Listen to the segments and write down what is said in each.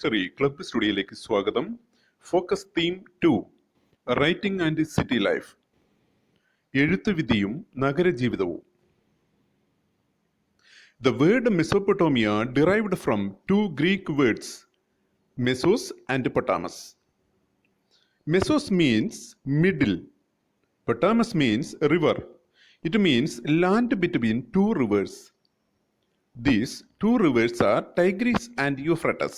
History club സ്റ്റുഡിയോയിലേക്ക് സ്വാഗതം. Focus theme 2 writing and city life, എഴുത്തുവിദ്യയും നഗരജീവിതവും. The word Mesopotamia derived from two Greek words, mesos and potamus. Mesos means middle, potamus means river. It means land between two rivers. These two rivers are Tigris and Euphrates.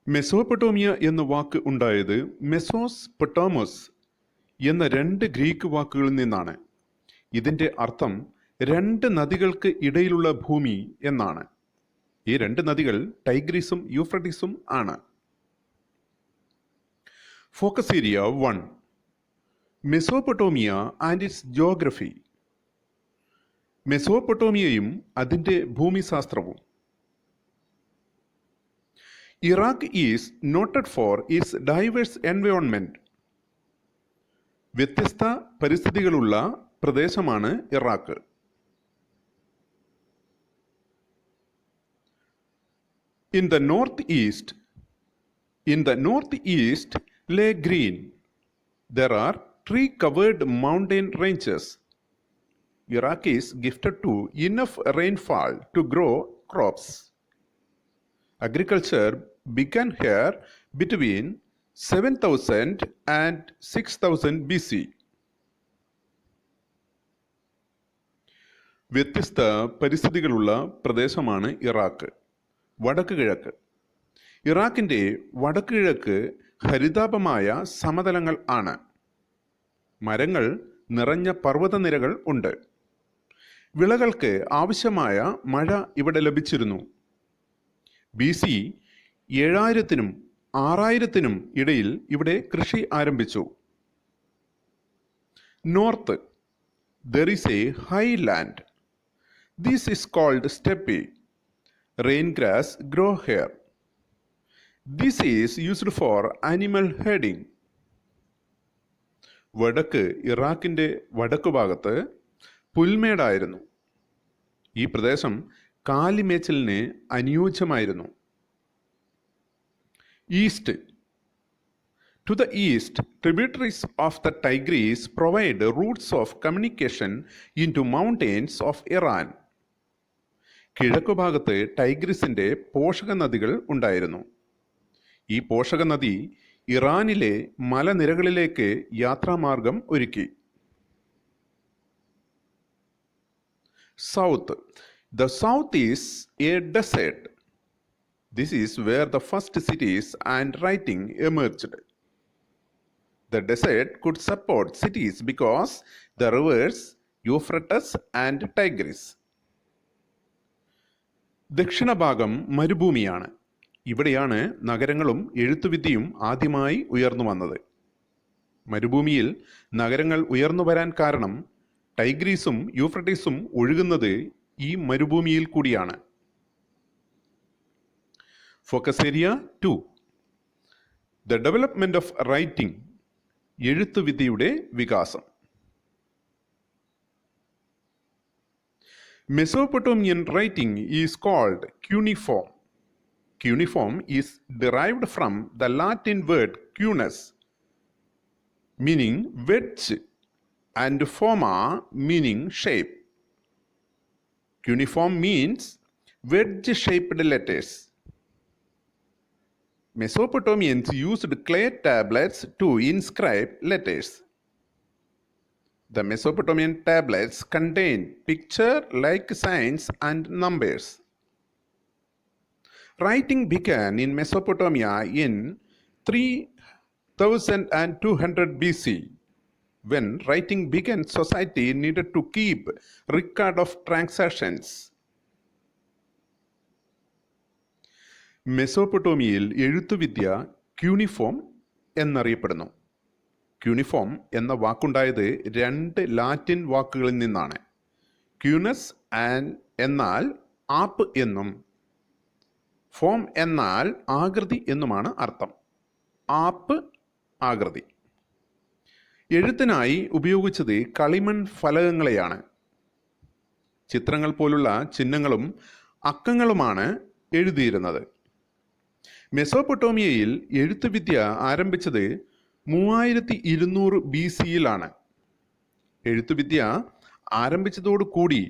Mesopotamia എന്ന വാക്ക് ഉണ്ടായത് mesos പൊട്ടാമോസ് എന്ന രണ്ട് Greek വാക്കുകളിൽ നിന്നാണ്. ഇതിൻ്റെ അർത്ഥം രണ്ട് നദികൾക്ക് ഇടയിലുള്ള ഭൂമി എന്നാണ്. ഈ രണ്ട് നദികൾ ടൈഗ്രീസും യൂഫ്രട്ടീസും ആണ്. Focus area 1, Mesopotamia and its geography. മെസോപ്പൊട്ടോമിയയും അതിൻ്റെ ഭൂമിശാസ്ത്രവും. Iraq is noted for its diverse environment. വ്യത്യസ്ത പരിസ്ഥിതികളുള്ള പ്രദേശമാണ് Iraq. In the northeast lay green. There are tree-covered mountain ranges. Iraq is gifted to enough rainfall to grow crops. Agriculture began here between 7000 and 6000 BC. വ്യത്യസ്ത പരിസ്ഥിതികളുള്ള പ്രദേശമാണ് Iraq. വടക്ക് കിഴക്ക്. ഇറാഖിൻ്റെ വടക്ക് കിഴക്ക് ഹരിതാപമായ സമതലങ്ങൾ ആണ്. മരങ്ങൾ നിറഞ്ഞ പർവ്വതനിരകൾ ഉണ്ട്. വിളകൾക്ക് ആവശ്യമായ മഴ ഇവിടെ ലഭിച്ചിരുന്നു. BC 7000-നും 6000-നും ഇടയിൽ ഇവിടെ കൃഷി ആരംഭിച്ചു. North, there is a high land. This is called steppe. Rain grass grow here. This is used for animal herding. വടക്ക് ഇറാഖിൻ്റെ വടക്കു ഭാഗത്ത് പുൽമേടായിരുന്നു. ഈ പ്രദേശം കാലിമേച്ചലിന് അനുയോജ്യമായിരുന്നു. East. To the east, tributaries of the Tigris provide routes of communication into mountains of Iran. കിഴക്കുഭാഗത്ത് ടൈഗ്രിസിൻ്റെ പോഷക നദികൾ ഉണ്ടായിരുന്നു. ഈ പോഷക നദി ഇറാനിലെ മലനിരകളിലേക്ക് യാത്രാമാർഗം ഒരുക്കി. South. The south is a desert. This is where the first cities and writing emerged. The desert could support cities because the rivers Euphrates and Tigris. ദക്ഷിണഭാഗം മരുഭൂമിയാണ്. ഇവിടെയാണ് നഗരങ്ങളും എഴുത്തുവിദ്യയും ആദ്യമായി ഉയർന്നു വന്നത്. മരുഭൂമിയിൽ നഗരങ്ങൾ ഉയർന്നു വരാൻ കാരണം ടൈഗ്രീസും യൂഫ്രട്ടീസും ഒഴുകുന്നത് ഈ മരുഭൂമിയിൽ കൂടിയാണ്. Focus area 2, the development of writing, എഴുത്തുവിദ്യയുടെ വികാസം. Mesopotamian writing is called cuneiform. Cuneiform is derived from the Latin word cunus, meaning wedge, and forma, meaning shape. Cuneiform means wedge-shaped letters. Mesopotamians used clay tablets to inscribe letters. The Mesopotamian tablets contain picture-like signs and numbers. Writing began in Mesopotamia in 3200 BC. When writing began, society needed to keep record of transactions. മെസോപ്പൊട്ടോമിയയിൽ എഴുത്തുവിദ്യ cuneiform എന്നറിയപ്പെടുന്നു. Cuneiform എന്ന വാക്കുണ്ടായത് രണ്ട് Latin വാക്കുകളിൽ നിന്നാണ്. ക്യൂനസ് എന്നാൽ app എന്നും ഫോം എന്നാൽ ആകൃതി എന്നുമാണ് അർത്ഥം. ആപ്പ് ആകൃതി. എഴുത്തിനായി ഉപയോഗിച്ചത് കളിമൺ ഫലകങ്ങളെയാണ്. ചിത്രങ്ങൾ പോലുള്ള ചിഹ്നങ്ങളും അക്കങ്ങളുമാണ് എഴുതിയിരുന്നത്. മെസോപ്പൊട്ടോമിയയിൽ എഴുത്തുവിദ്യ ആരംഭിച്ചത് 3200 BC-യിലാണ്. എഴുത്തുവിദ്യ ആരംഭിച്ചതോടുകൂടി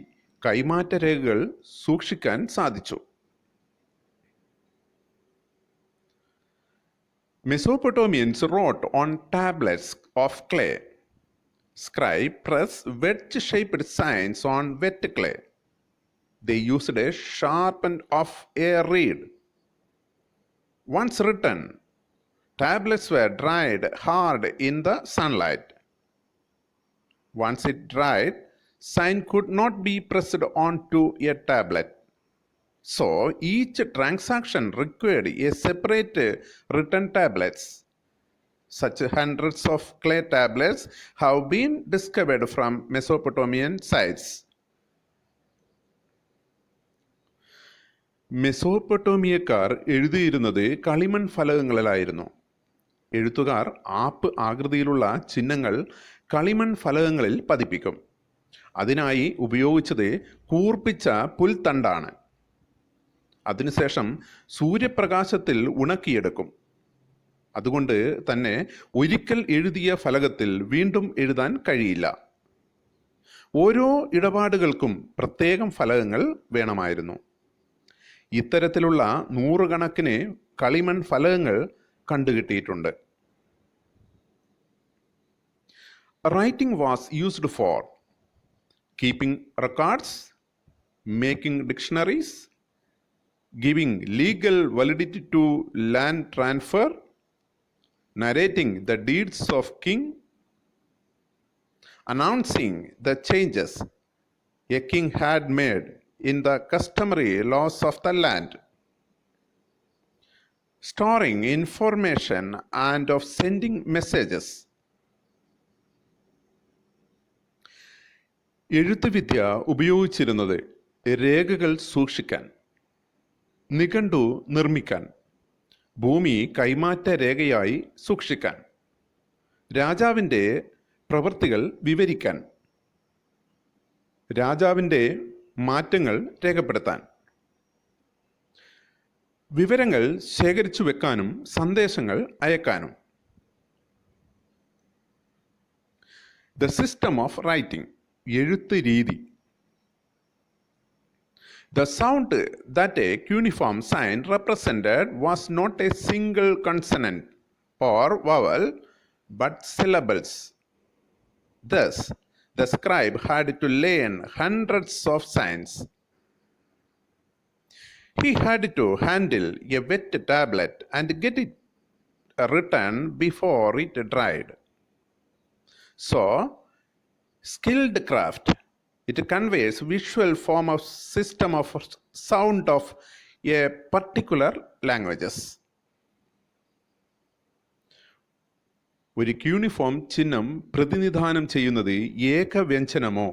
കൈമാറ്റ രേഖകൾ സൂക്ഷിക്കാൻ സാധിച്ചു. Mesopotamians wrote on tablets of clay. Scribe pressed wedge-shaped signs on wet clay. They used a sharpened of a reed. Once written, tablets were dried hard in the sunlight. Once it dried, sign could not be pressed onto a tablet. So each transaction required a separate written tablets. Such hundreds of clay tablets have been discovered from Mesopotamian sites. മെസോപ്പൊട്ടോമിയക്കാർ എഴുതിയിരുന്നത് കളിമൺ ഫലകങ്ങളിലായിരുന്നു. എഴുത്തുകാർ app ആകൃതിയിലുള്ള ചിഹ്നങ്ങൾ കളിമൺ ഫലകങ്ങളിൽ പതിപ്പിക്കും. അതിനായി ഉപയോഗിച്ചത് കൂർപ്പിച്ച പുൽത്തണ്ടാണ്. അതിനുശേഷം സൂര്യപ്രകാശത്തിൽ ഉണക്കിയെടുക്കും. അതുകൊണ്ട് തന്നെ ഒരിക്കൽ എഴുതിയ ഫലകത്തിൽ വീണ്ടും എഴുതാൻ കഴിയില്ല. ഓരോ ഇടപാടുകൾക്കും പ്രത്യേകം ഫലകങ്ങൾ വേണമായിരുന്നു. ഇത്തരത്തിലുള്ള നൂറുകണക്കിന് കളിമൺ ഫലകങ്ങൾ കണ്ടുകിട്ടിയിട്ടുണ്ട്. Writing was used for keeping records, making dictionaries, giving legal validity to land transfer, narrating the deeds of king, announcing the changes a king had made in the customary laws of the land, storing information and of sending messages. എഴുത്തുവിദ്യ ഉപയോഗിച്ചിരുന്നത് രേഖകൾ സൂക്ഷിക്കാൻ, നിഘണ്ടു നിർമ്മിക്കാൻ, ഭൂമി കൈമാറ്റ രേഖയായി സൂക്ഷിക്കാൻ, രാജാവിൻ്റെ പ്രവൃത്തികൾ വിവരിക്കാൻ, രാജാവിൻ്റെ മാറ്റങ്ങൾ രേഖപ്പെടുത്താൻ, വിവരങ്ങൾ ശേഖരിച്ചു വെക്കാനും സന്ദേശങ്ങൾ അയക്കാനും. ദ സിസ്റ്റം ഓഫ് റൈറ്റിംഗ്, എഴുത്ത് രീതി. The sound that a cuneiform sign represented was not a single consonant or vowel, but syllables. Thus, the scribe had to learn hundreds of signs. He had to handle a wet tablet and get it written before it dried. So, skilled craft. It conveys visual form of system of sound of a particular languages. ഒരു cuneiform ചിഹ്നം പ്രതിനിധാനം ചെയ്യുന്നത് ഏകവ്യഞ്ജനമോ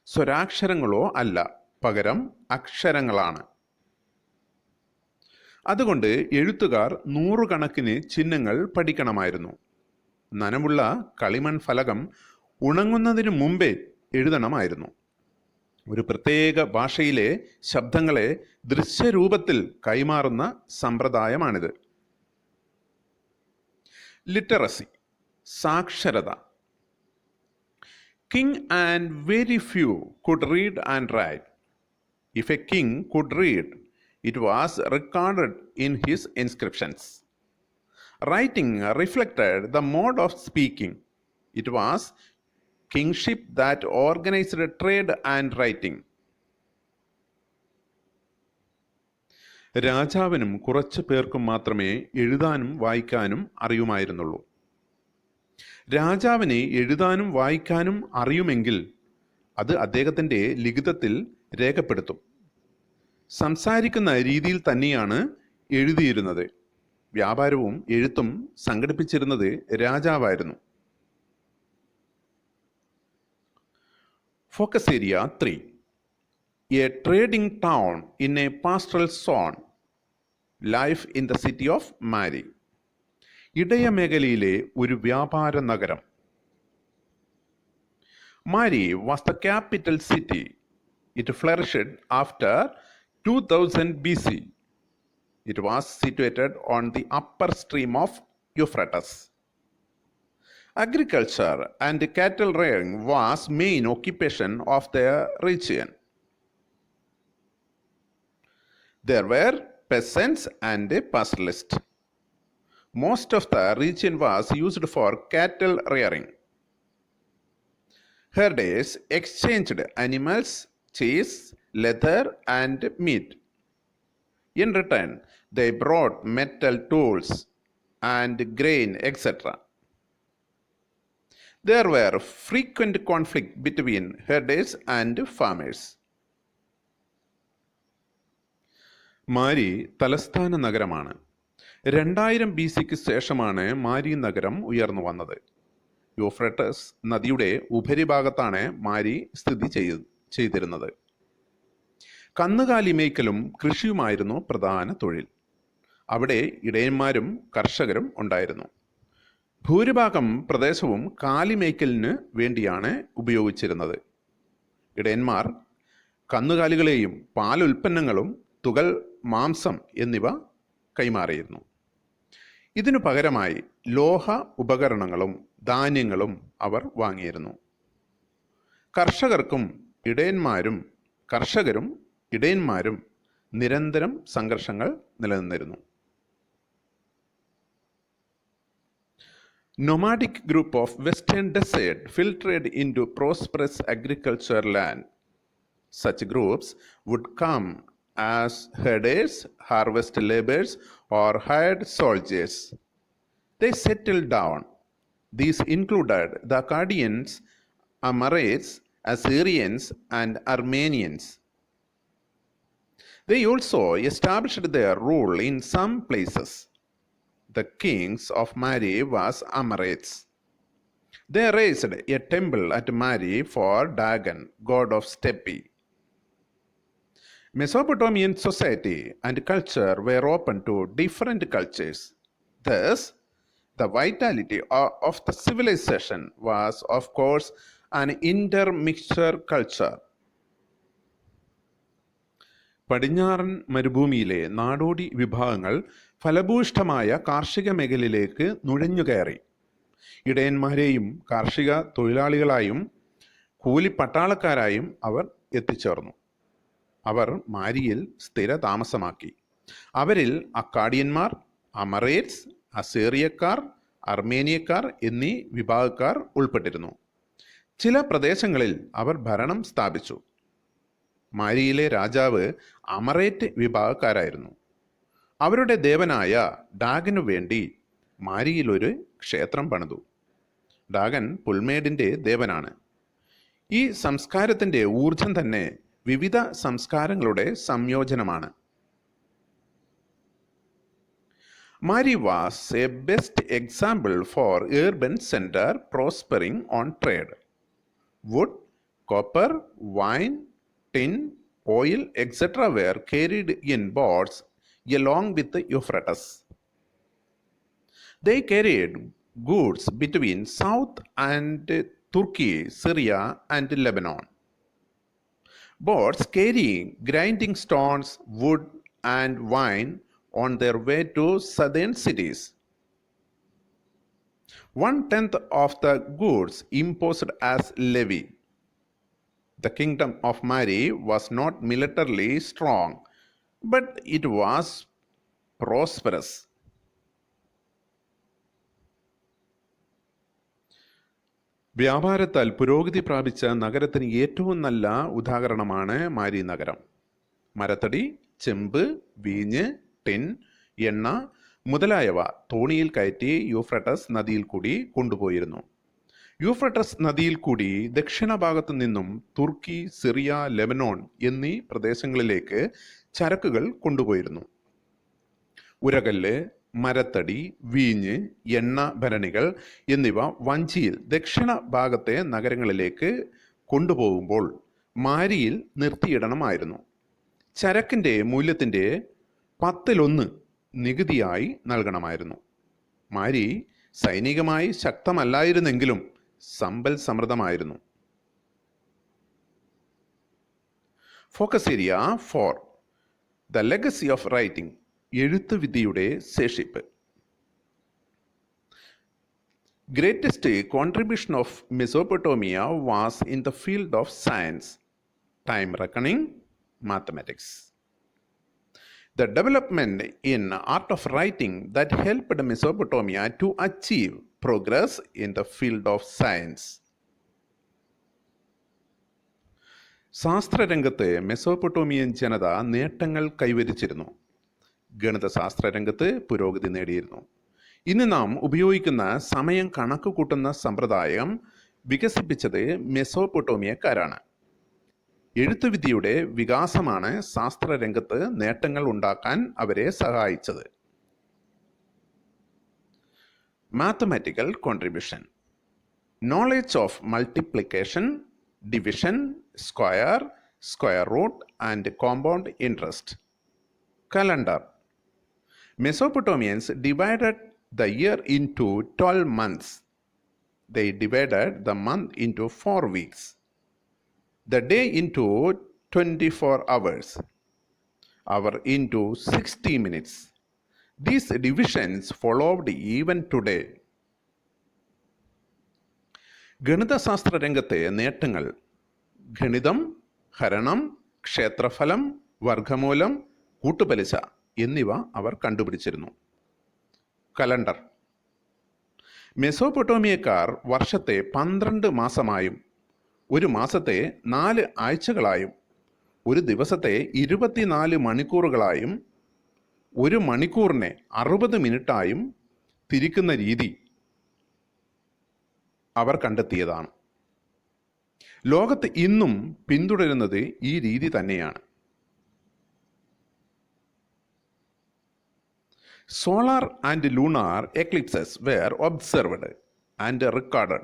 സ്വരാക്ഷരങ്ങളോ അല്ല, പകരം അക്ഷരങ്ങളാണ്. അതുകൊണ്ട് എഴുത്തുകാർ നൂറുകണക്കിന് ചിഹ്നങ്ങൾ പഠിക്കണമായിരുന്നു. നനമുള്ള കളിമൺ ഫലകം ഉണങ്ങുന്നതിന് മുമ്പേ എഴുതണമായിരുന്നു. ഒരു പ്രത്യേക ഭാഷയിലെ ശബ്ദങ്ങളെ ദൃശ്യരൂപത്തിൽ കൈമാറുന്ന സമ്പ്രദായമാണിത്. ലിറ്ററസി, സാക്ഷരത. King and very few could read and write. If a king could read, it was recorded in his inscriptions. Writing reflected the mode of speaking. It was kingship that organized trade and writing. രാജാവിനും കുറച്ചു പേർക്കും മാത്രമേ എഴുതാനും വായിക്കാനും അറിയുമായിരുന്നുള്ളൂ. രാജാവിന് എഴുതാനും വായിക്കാനും അറിയുമെങ്കിൽ അത് അദ്ദേഹത്തിൻ്റെ ലിഖിതത്തിൽ രേഖപ്പെടുത്തും. സംസാരിക്കുന്ന രീതിയിൽ തന്നെയാണ് എഴുതിയിരുന്നത്. വ്യാപാരവും എഴുത്തും സംഘടിപ്പിച്ചിരുന്നത് രാജാവായിരുന്നു. Focus area 3. A trading town in a pastoral zone. Life in the city of Mari. ഇടയമേഖലയിലെ ഒരു വ്യാപാര നഗരം. Mari was the capital city. It flourished after 2000 BC. It was situated on the upper stream of Euphrates. Agriculture and cattle rearing was main occupation of the region. There were peasants and pastoralists. Most of the region was used for cattle rearing. Herders exchanged animals, cheese, leather, and meat. In return, they brought metal tools and grain, etc. There were frequent conflicts between herders and farmers. മാരി തലസ്ഥാന നഗരമാണ്. 2000 BC ശേഷമാണ് മാരി നഗരം ഉയർന്നു വന്നത്. യൂഫ്രട്ടസ് നദിയുടെ ഉപരിഭാഗത്താണ് മാരി സ്ഥിതി ചെയ്തിരുന്നത്. കന്നുകാലി മേയ്ക്കലും കൃഷിയുമായിരുന്നു പ്രധാന തൊഴിൽ. അവിടെ ഇടയന്മാരും കർഷകരും ഉണ്ടായിരുന്നു. ഭൂരിഭാഗം പ്രദേശവും കാലിമേയ്ക്കലിന് വേണ്ടിയാണ് ഉപയോഗിച്ചിരുന്നത്. ഇടയന്മാർ കന്നുകാലികളെയും പാലുൽപ്പന്നങ്ങളും തുകൽ, മാംസം എന്നിവ കൈമാറിയിരുന്നു. ഇതിനു പകരമായി ലോഹ ഉപകരണങ്ങളും ധാന്യങ്ങളും അവർ വാങ്ങിയിരുന്നു. കർഷകരും ഇടയന്മാരും നിരന്തരം സംഘർഷങ്ങൾ നിലനിന്നിരുന്നു. Nomadic group of western desert filtered into prosperous agriculture land. Such groups would come as herders, harvest laborers, or hired soldiers. They settled down. These included the Akkadians, Amorites, Assyrians, and Armenians. They also established their rule in some places. The kings of Mari was Amorites. They raised a temple at Mari for Dagon, god of Steppe. Mesopotamian society and culture were open to different cultures. Thus, the vitality of the civilization was, of course, an intermixture culture. പടിഞ്ഞാറൻ മരുഭൂമിയിലെ നാടോടി വിഭാഗങ്ങൾ ഫലഭൂയിഷ്ഠമായ കാർഷിക മേഖലയിലേക്ക് നുഴഞ്ഞുകയറി. ഇടയന്മാരെയും കാർഷിക തൊഴിലാളികളായും കൂലിപ്പട്ടാളക്കാരായും അവർ എത്തിച്ചേർന്നു. അവർ മാരിയിൽ സ്ഥിര താമസമാക്കി. അവരിൽ അക്കാഡിയന്മാർ, അമറേറ്റ്സ്, അസീറിയക്കാർ, അർമേനിയക്കാർ എന്നീ വിഭാഗക്കാർ ഉൾപ്പെട്ടിരുന്നു. ചില പ്രദേശങ്ങളിൽ അവർ ഭരണം സ്ഥാപിച്ചു. മാരിയിലെ രാജാവ് അമറേറ്റ് വിഭാഗക്കാരായിരുന്നു. അവരുടെ ദേവനായ ഡാഗനു വേണ്ടി മാരിയിൽ ഒരു ക്ഷേത്രം പണിതു. ഡാഗൻ പുൽമേടിൻ്റെ ദേവനാണ്. ഈ സംസ്കാരത്തിൻ്റെ ഊർജം തന്നെ വിവിധ സംസ്കാരങ്ങളുടെ സംയോജനമാണ്. Mari was a best example for urban center prospering on trade. Wood, copper, wine, tin, oil, etc. were carried in boats along with the Euphrates. They carried goods between South and Turkey, Syria, and Lebanon. Boats carrying grinding stones, wood, and wine on their way to southern cities. 1/10 of the goods imposed as levy. The kingdom of Mari was not militarily strong, but it was prosperous. വ്യാപാരത്താൽ പുരോഗതി പ്രാപിച്ച നഗരത്തിന് ഏറ്റവും നല്ല ഉദാഹരണമാണ് മാരി നഗരം. മരത്തടി, ചെമ്പ്, വീഞ്ഞ്, tin, എണ്ണ മുതലായവ തോണിയിൽ കയറ്റി യൂഫ്രട്ടസ് നദിയിൽ കൂടി കൊണ്ടുപോയിരുന്നു. യൂഫ്രട്ടസ് നദിയിൽ കൂടി ദക്ഷിണ ഭാഗത്തു നിന്നും തുർക്കി, സിറിയ, ലെബനോൺ എന്നീ പ്രദേശങ്ങളിലേക്ക് ചരക്കുകൾ കൊണ്ടുപോയിരുന്നു. ഉരകല്ല്, മരത്തടി, വീഞ്ഞ്, എണ്ണ ഭരണികൾ എന്നിവ വഞ്ചിയിൽ ദക്ഷിണ ഭാഗത്തെ നഗരങ്ങളിലേക്ക് കൊണ്ടുപോകുമ്പോൾ മാരിയിൽ നിർത്തിയിടണമായിരുന്നു. ചരക്കിൻ്റെ മൂല്യത്തിൻ്റെ 1/10 നികുതിയായി നൽകണമായിരുന്നു. മാരി സൈനികമായി ശക്തമല്ലായിരുന്നെങ്കിലും സമ്പൽ സമൃദ്ധമായിരുന്നു. Focus area 4. The legacy of writing, എഴുത്തുവിദ്യയുടെ ശേഷിപ്പ്. Greatest contribution of Mesopotamia was in the field of science, time reckoning, mathematics. The development in art of writing that helped Mesopotamia to achieve progress in the field of science. ശാസ്ത്രരംഗത്ത് Mesopotamian ജനത നേട്ടങ്ങൾ കൈവരിച്ചിരുന്നു. ഗണിതശാസ്ത്ര രംഗത്ത് പുരോഗതി നേടിയിരുന്നു. ഇന്ന് നാം ഉപയോഗിക്കുന്ന സമയം കണക്ക് കൂട്ടുന്ന സമ്പ്രദായം വികസിപ്പിച്ചത് മെസോപ്പൊട്ടോമിയക്കാരാണ്. എഴുത്തുവിദ്യയുടെ വികാസമാണ് ശാസ്ത്രരംഗത്ത് നേട്ടങ്ങൾ ഉണ്ടാക്കാൻ അവരെ സഹായിച്ചത്. Mathematical contribution. Knowledge of multiplication, division, square, square root and compound interest. Calendar. Mesopotamians divided the year into 12 months. They divided the month into 4 weeks, the day into 24 hours, hour into 60 minutes. These divisions followed even today. ഗണിതശാസ്ത്ര രംഗത്തെ നേട്ടങ്ങൾ: ഗണിതം, ഹരണം, ക്ഷേത്രഫലം, വർഗമൂലം, കൂട്ടുപലിശ എന്നിവ അവർ കണ്ടുപിടിച്ചിരുന്നു. Calendar. മെസോപ്പൊട്ടോമിയക്കാർ വർഷത്തെ 12 മാസമായും ഒരു മാസത്തെ 4 ആഴ്ചകളായും ഒരു ദിവസത്തെ 24 മണിക്കൂറുകളായും ഒരു മണിക്കൂറിനെ 60 മിനിറ്റായും തിരിക്കുന്ന രീതി അവർ കണ്ടെത്തിയതാണ്. ലോകത്ത് ഇന്നും പിന്തുടരുന്നത് ഈ രീതി തന്നെയാണ്. Solar and lunar eclipses were observed and recorded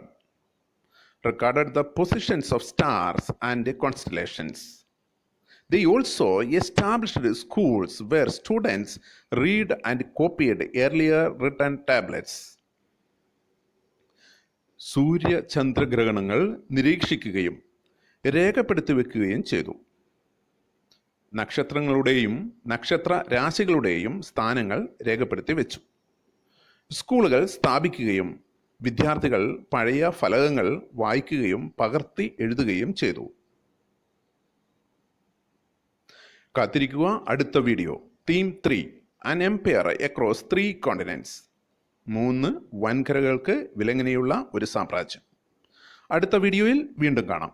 the positions of stars and constellations. They also established schools where students read and copied earlier written tablets. സൂര്യ ചന്ദ്രഗ്രഹണങ്ങൾ നിരീക്ഷിക്കുകയും രേഖപ്പെടുത്തി വെക്കുകയും ചെയ്തു. നക്ഷത്രങ്ങളുടെയും നക്ഷത്ര രാശികളുടെയും സ്ഥാനങ്ങൾ രേഖപ്പെടുത്തി വെച്ചു. സ്കൂളുകൾ സ്ഥാപിക്കുകയും വിദ്യാർത്ഥികൾ പഴയ ഫലകങ്ങൾ വായിക്കുകയും പകർത്തി എഴുതുകയും ചെയ്തു. കാത്തിരിക്കുക അടുത്ത video. Theme 3, an empire across 3 continents. 3 വൻകരകൾക്ക് വിലങ്ങനെയുള്ള ഒരു സാമ്രാജ്യം. അടുത്ത വീഡിയോയിൽ വീണ്ടും കാണാം.